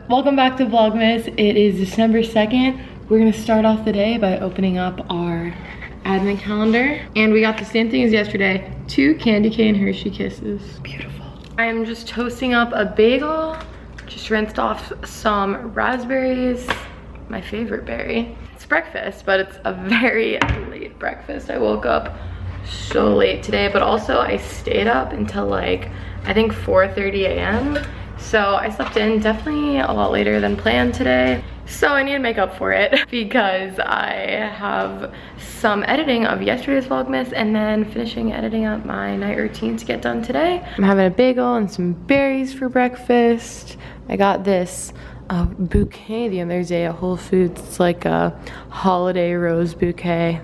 Welcome back to Vlogmas. It is December 2nd. We're gonna start off the day by opening up our advent calendar. And we got the same thing as yesterday, 2 candy cane Hershey Kisses. Beautiful. I'm just toasting up a bagel. Just rinsed off some raspberries, my favorite berry. It's breakfast, but it's a very late breakfast. I woke up so late today, but also I stayed up until like, I think 4:30 a.m. So I slept in definitely a lot later than planned today. So I need to make up for it because I have some editing of yesterday's Vlogmas and then finishing editing up my night routine to get done today. I'm having a bagel and some berries for breakfast. I got this bouquet the other day at Whole Foods. It's like a holiday rose bouquet.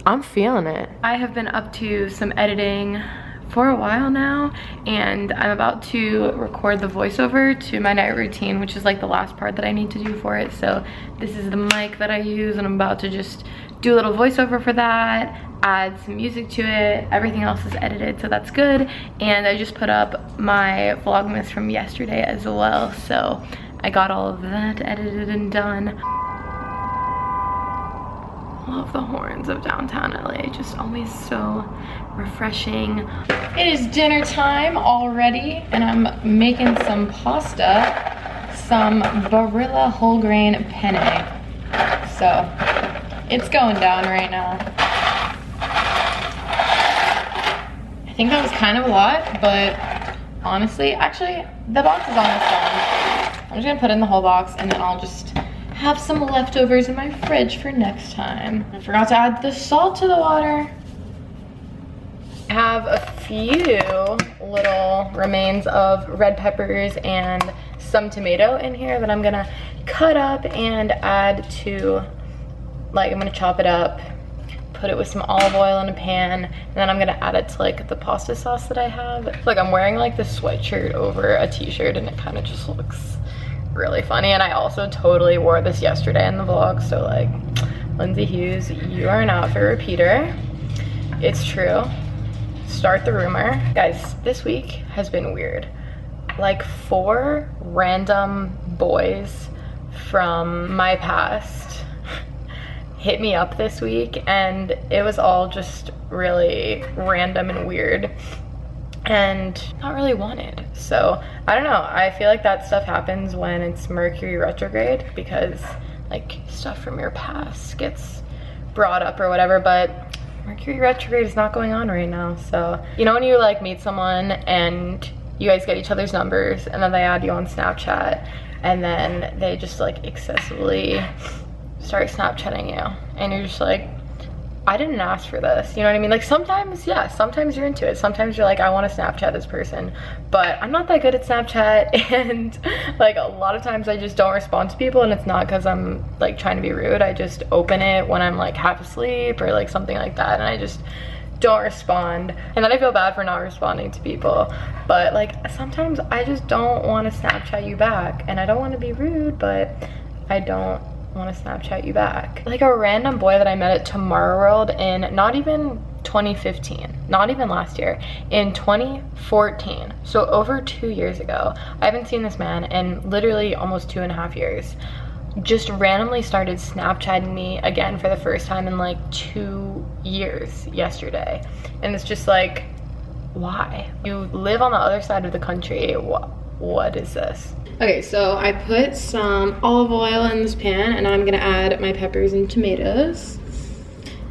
I'm feeling it. I have been up to some editing for a while now, and I'm about to record the voiceover to my night routine, which is like the last part that I need to do for it. So this is the mic that I use, and I'm about to just do a little voiceover for that, add some music to it. Everything else is edited, so that's good. And I just put up my Vlogmas from yesterday as well, so I got all of that edited and done. Love the horns of downtown LA, just always so refreshing. It is dinner time already, and I'm making some pasta, some Barilla whole grain penne. So it's going down right now. I think that was kind of a lot, but honestly, actually, the box is almost done. I'm just gonna put in the whole box, and then I'll just have some leftovers in my fridge for next time. I forgot to add the salt to the water. I have a few little remains of red peppers and some tomato in here that I'm gonna cut up and add to, like, I'm gonna chop it up, put it with some olive oil in a pan, and then I'm gonna add it to like the pasta sauce that I have. Like, I'm wearing like this sweatshirt over a t-shirt, and it kind of just looks really funny. And I also totally wore this yesterday in the vlog, so like, Lindsay Hughes, you are an outfit repeater. It's true. Start the rumor. Guys, this week has been weird. Like 4 random boys from my past hit me up this week, and it was all just really random and weird and not really wanted. So I don't know, I feel like that stuff happens when it's Mercury retrograde, because like stuff from your past gets brought up or whatever, but Mercury retrograde is not going on right now. So, you know when you like meet someone and you guys get each other's numbers, and then they add you on Snapchat, and then they just like excessively start Snapchatting you, and you're just like, I didn't ask for this, you know what I mean? Like sometimes, yeah, sometimes you're into it. Sometimes you're like, I want to Snapchat this person, but I'm not that good at Snapchat, and like a lot of times I just don't respond to people, and it's not because I'm like trying to be rude. I just open it when I'm like half asleep or like something like that, and I just don't respond, and then I feel bad for not responding to people. But like sometimes I just don't want to Snapchat you back, and I don't want to be rude, but I don't want to Snapchat you back. Like a random boy that I met at Tomorrow World in not even 2015, not even last year, in 2014, so over 2 years ago. I haven't seen this man in literally almost 2.5 years. Just randomly started Snapchatting me again for the first time in like 2 years yesterday, and it's just like, why? You live on the other side of the country. What is this? Okay, so I put some olive oil in this pan, and I'm gonna add my peppers and tomatoes.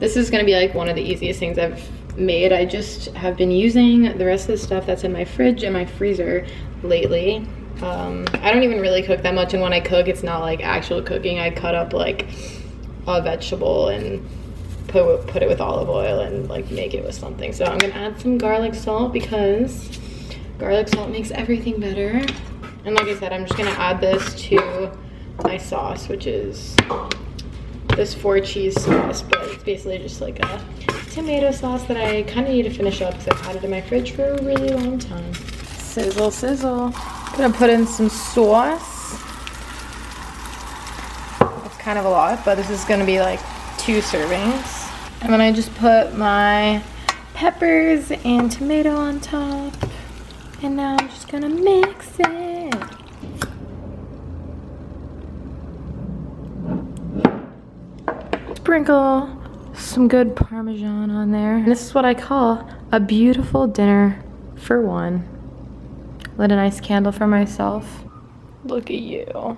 This is gonna be like one of the easiest things I've made. I just have been using the rest of the stuff that's in my fridge and my freezer lately. I don't even really cook that much, and when I cook, it's not like actual cooking. I cut up like a vegetable and put it with olive oil and like make it with something. So I'm gonna add some garlic salt, because garlic salt makes everything better. And like I said, I'm just gonna add this to my sauce, which is this 4 cheese sauce, but it's basically just like a tomato sauce that I kind of need to finish up because I've had it in my fridge for a really long time. Sizzle, sizzle. I'm gonna put in some sauce. It's kind of a lot, but this is gonna be like 2 servings. And then I just put my peppers and tomato on top. And now I'm just gonna mix it. sprinkle some good Parmesan on there. And this is what I call a beautiful dinner for one. Lit a nice candle for myself. Look at you.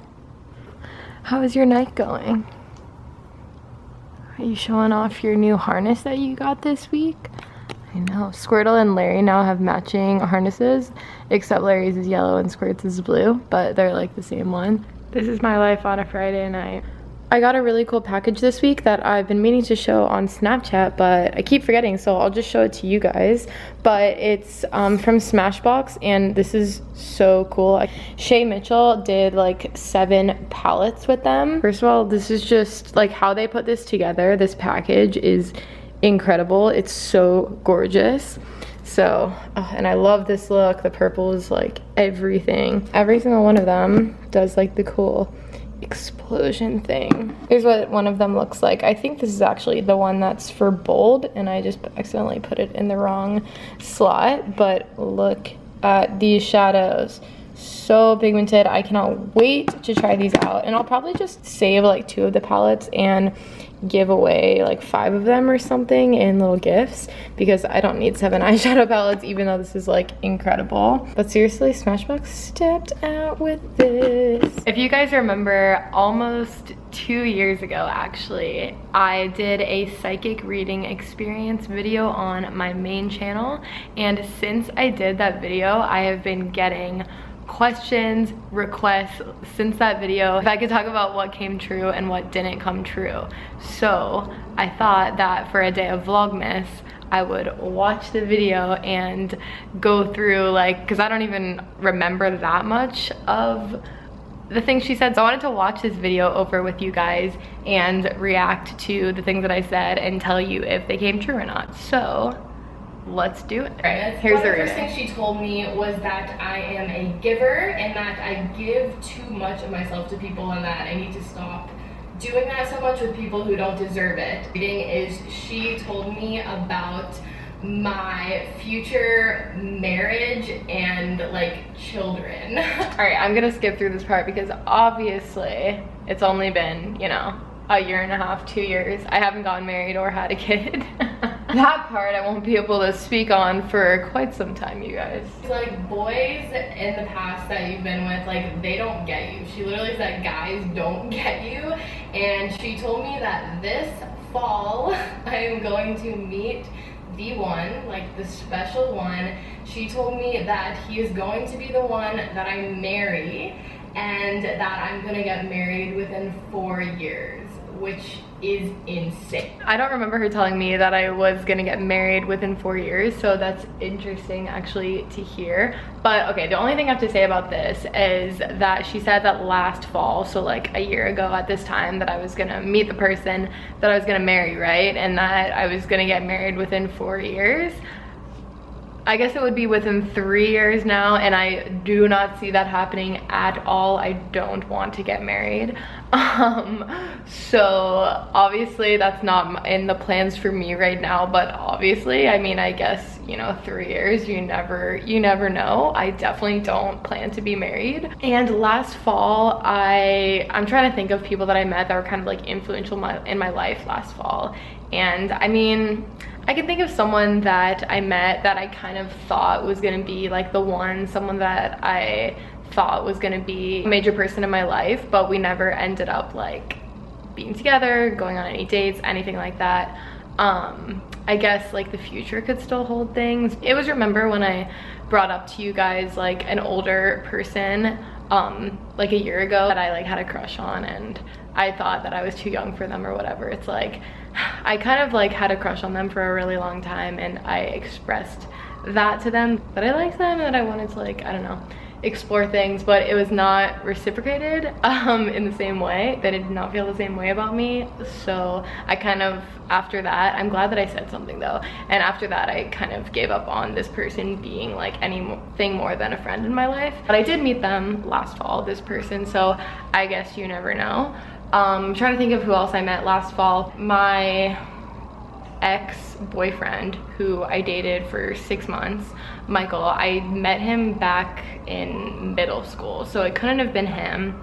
How is your night going? Are you showing off your new harness that you got this week? I know. Squirtle and Larry now have matching harnesses, except Larry's is yellow and Squirt's is blue, but they're like the same one. This is my life on a Friday night. I got a really cool package this week that I've been meaning to show on Snapchat, but I keep forgetting, so I'll just show it to you guys. But it's from Smashbox, and this is so cool. Shay Mitchell did like 7 palettes with them. First of all, this is just like how they put this together. This package is incredible. It's so gorgeous. So, and I love this look. The purple is like everything. Every single one of them does like the cool explosion thing. Here's what one of them looks like. I think this is actually the one that's for bold, and I just accidentally put it in the wrong slot, but look at these shadows. So pigmented. I cannot wait to try these out, and I'll probably just save like 2 of the palettes and give away like 5 of them or something in little gifts, because I don't need 7 eyeshadow palettes, even though this is like incredible. But seriously, Smashbox stepped out with this. If you guys remember, almost 2 years ago actually, I did a psychic reading experience video on my main channel, and since I did that video, I have been getting questions, requests since that video if I could talk about what came true and what didn't come true. So I thought that for a day of Vlogmas, I would watch the video and go through, like, because I don't even remember that much of the things she said. So I wanted to watch this video over with you guys and react to the things that I said and tell you if they came true or not. So let's do it. Right, here's the first thing she told me was that I am a giver and that I give too much of myself to people, and that I need to stop doing that so much with people who don't deserve it. Reading is, she told me about my future marriage and like children. All right, I'm gonna skip through this part because obviously it's only been, you know, a year and a half, 2 years. I haven't gotten married or had a kid. That part I won't be able to speak on for quite some time, you guys. Like, boys in the past that you've been with, like, they don't get you. She literally said guys don't get you, and she told me that this fall I am going to meet the one, like the special one. She told me that he is going to be the one that I marry, and that I'm gonna get married within 4 years, which is insane. I don't remember her telling me that I was gonna get married within 4 years, so that's interesting actually to hear. But okay, the only thing I have to say about this is that she said that last fall, so like a year ago at this time, that I was gonna meet the person that I was gonna marry, right? And that I was gonna get married within 4 years. I guess it would be within 3 years now, and I do not see that happening at all. I don't want to get married. So obviously that's not in the plans for me right now, but obviously, I mean, I guess, you know, 3 years, you never know. I definitely don't plan to be married. And last fall, I'm trying to think of people that I met that were kind of like influential in my life last fall. And I mean, I can think of someone that I met that I kind of thought was gonna be like the one, someone that I thought was gonna be a major person in my life, but we never ended up like being together, going on any dates, anything like that. I guess like the future could still hold things. It was, remember when I brought up to you guys like an older person like a year ago that I like had a crush on, and I thought that I was too young for them or whatever. It's like, I kind of like had a crush on them for a really long time, and I expressed that to them, that I liked them and that I wanted to, like, I don't know, explore things, but it was not reciprocated in the same way. They did not feel the same way about me. So I kind of, after that, I'm glad that I said something though, and after that I kind of gave up on this person being like anything more than a friend in my life. But I did meet them last fall, this person, so I guess you never know. I'm trying to think of who else I met last fall. My ex-boyfriend, who I dated for 6 months, Michael, I met him back in middle school, so it couldn't have been him.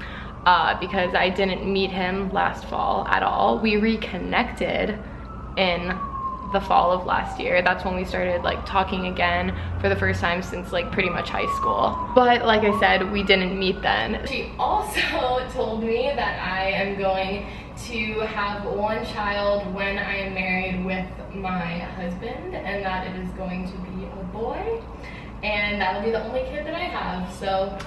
because I didn't meet him last fall at all. We reconnected in the fall of last year. That's when we started like talking again for the first time since like pretty much high school. But like I said, we didn't meet then. She also told me that I am going to have one child when I am married with my husband, and that it is going to be a boy, and that will be the only kid that I have. So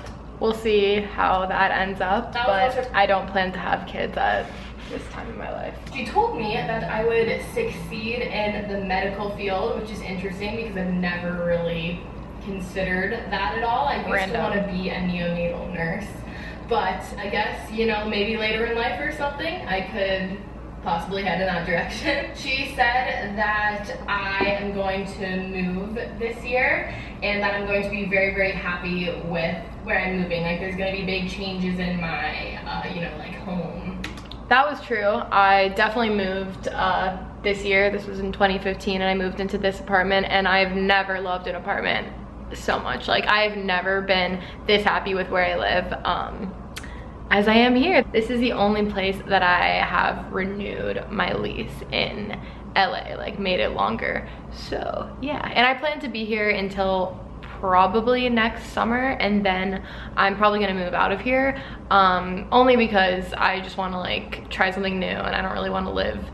we'll see how that ends up, but I don't plan to have kids at this time in my life. She told me that I would succeed in the medical field, which is interesting because I've never really considered that at all. I used to want to be a neonatal nurse, but I guess, you know, maybe later in life or something, I could possibly head in that direction. She said that I am going to move this year and that I'm going to be very, very happy with where I'm moving. Like, there's going to be big changes in my, you know, like home. That was true. I definitely moved this year. This was in 2015, and I moved into this apartment, and I've never loved an apartment so much. Like, I've never been this happy with where I live as I am here. This is the only place that I have renewed my lease in LA, like made it longer. So yeah, and I plan to be here until probably next summer, and then I'm probably gonna move out of here, only because I just want to like try something new, and I don't really want to live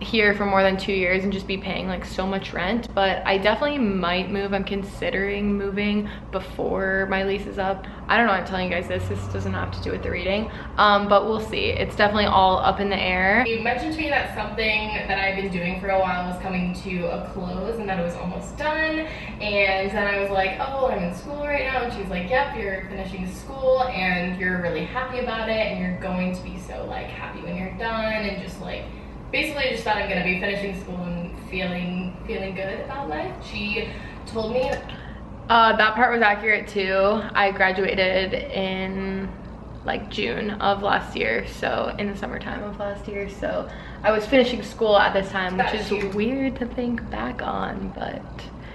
here for more than 2 years and just be paying like so much rent. But I definitely might move. I'm considering moving before my lease is up. I don't know, I'm telling you guys this doesn't have to do with the reading, but we'll see. It's definitely all up in the air. You mentioned to me that something that I've been doing for a while was coming to a close and that it was almost done, and then I was like, oh, I'm in school right now, and she's like, yep, you're finishing school and you're really happy about it, and you're going to be so like happy when you're done, and just like basically I just thought I'm gonna be finishing school and feeling good about life. She told me that part was accurate too. I graduated in like June of last year, so in the summertime of last year, so I was finishing school at this time, which is weird to think back on. But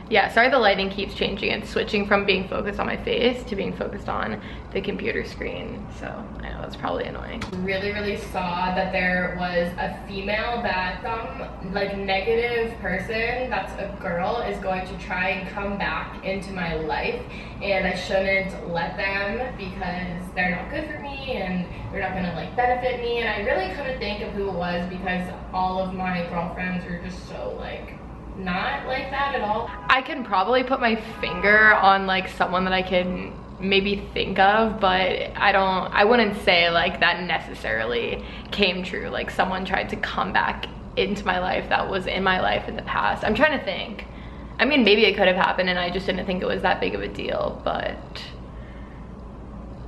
yeah, sorry the lighting keeps changing. It's switching from being focused on my face to being focused on the computer screen, so I know it's probably annoying. Really saw that there was a female that some like negative person that's a girl is going to try and come back into my life, and I shouldn't let them because they're not good for me and they're not gonna like benefit me. And I really couldn't think of who it was because all of my girlfriends are just so like not like that at all. I can probably put my finger on like someone that I can maybe think of, but I wouldn't say like that necessarily came true. Like someone tried to come back into my life that was in my life in the past. I'm trying to think. I mean, maybe it could have happened and I just didn't think it was that big of a deal, but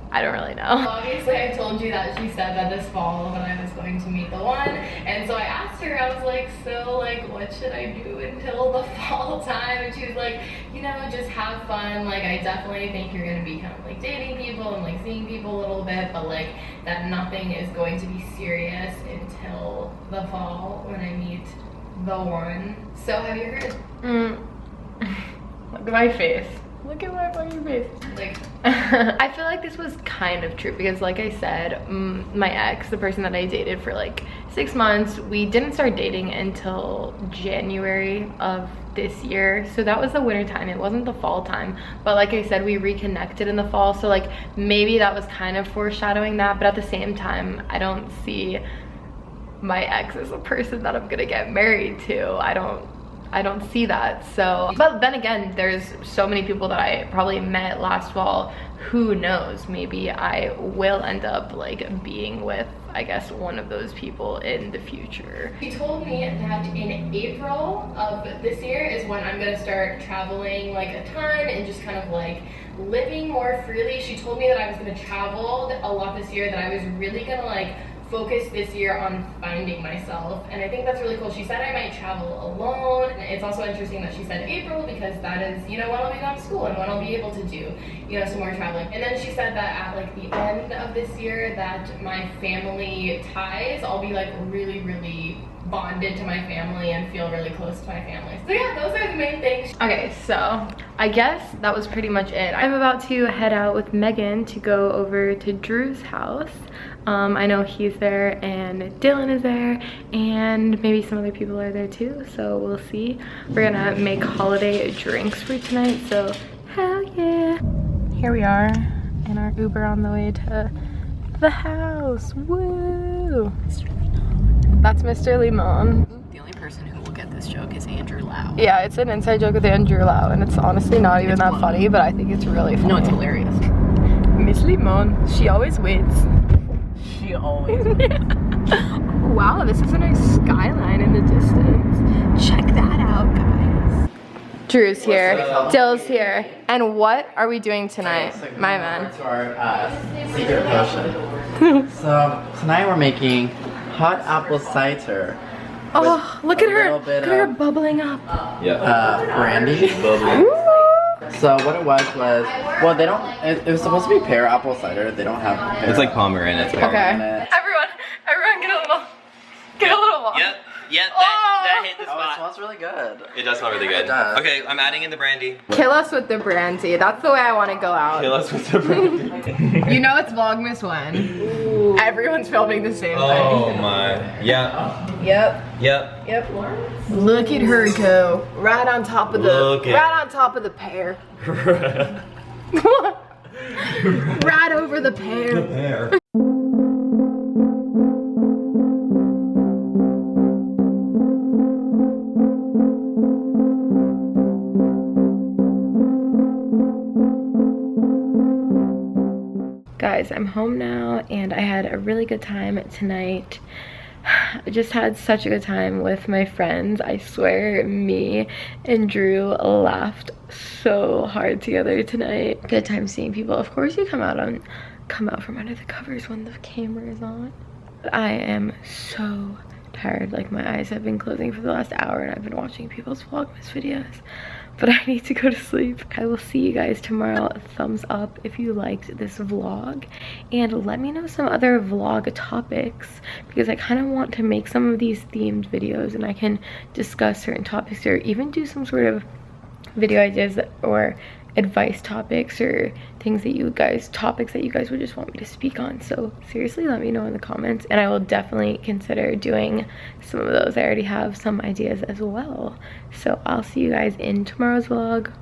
I don't really know. Obviously, I told you that she said that this fall that I was going to meet the one, and so I asked her, I was like, so like what should I do until the fall time? And she was like, you know, just have fun. Like, I definitely think you're gonna be kind of like dating people and like seeing people a little bit, but like that nothing is going to be serious until the fall when I meet the one. So have you heard? Look at my face. Look at my fucking face. Like, I feel like this was kind of true because like I said, my ex, the person that I dated for like 6 months, we didn't start dating until January of this year. So that was the winter time. It wasn't the fall time. But like I said, we reconnected in the fall. So like maybe that was kind of foreshadowing that. But at the same time, I don't see my ex as a person that I'm gonna get married to. I don't see that. So, but then again, there's so many people that I probably met last fall. Who knows, maybe I will end up like being with, I guess, one of those people in the future. She told me that in April of this year is when I'm gonna start traveling like a ton and just kind of like living more freely. She told me that I was gonna travel a lot this year, that I was really gonna like focus this year on finding myself, and I think that's really cool. She said I might travel alone. It's also interesting that she said April because that is, you know, when I'll be going to school and when I'll be able to do, you know, some more traveling. And then she said that at like the end of this year that my family ties, I'll be like really bonded to my family and feel really close to my family. So yeah, those are the main things. Okay, so I guess that was pretty much it. I'm about to head out with Megan to go over to Drew's house. I know he's there and Dylan is there and maybe some other people are there too, so we'll see. We're gonna make holiday drinks for tonight, so hell yeah. Here we are in our Uber on the way to the house. Woo! That's Mr. Limon. The only person who will get this joke is Andrew Lau. Yeah, it's an inside joke with Andrew Lau, and it's honestly not even that funny, but I think it's really funny. No, it's hilarious. Miss Limon, she always wins. She always. Wow, this is a nice skyline in the distance. Check that out, guys. Drew's here, Dill's here, and what are we doing tonight, my man? To our secret potion. So tonight we're making hot apple cider. Oh, look at her! little bit Look at her of- bubbling up. Brandy. So what it was, well, they don't, it was supposed to be pear apple cider. They don't have pear. It's like pomegranate. Okay. Everyone get a little walk. Yep. Yep. Oh! That hit the Oh, it spot. smells really good. It does smell really good. It does. Okay, I'm adding in the brandy. Kill us with the brandy. That's the way I want to go out. Kill us with the brandy. You know it's Vlogmas when everyone's filming the same Oh my. Yeah. thing. Yep. Yep. Yep. Look at her go. Right on top of the pear. Right over the pear. Guys, I'm home now and I had a really good time tonight. I just had such a good time with my friends. I swear me and Drew laughed so hard together tonight. Good time seeing people. Of course you come out from under the covers when the camera is on. I am so tired. Like my eyes have been closing for the last hour and I've been watching people's Vlogmas videos. But I need to go to sleep. I will see you guys tomorrow. Thumbs up if you liked this vlog. And let me know some other vlog topics because I kind of want to make some of these themed videos and I can discuss certain topics or even do some sort of video ideas or advice topics or things that topics that you guys would just want me to speak on. So seriously, let me know in the comments and I will definitely consider doing some of those. I already have some ideas as well. So I'll see you guys in tomorrow's vlog.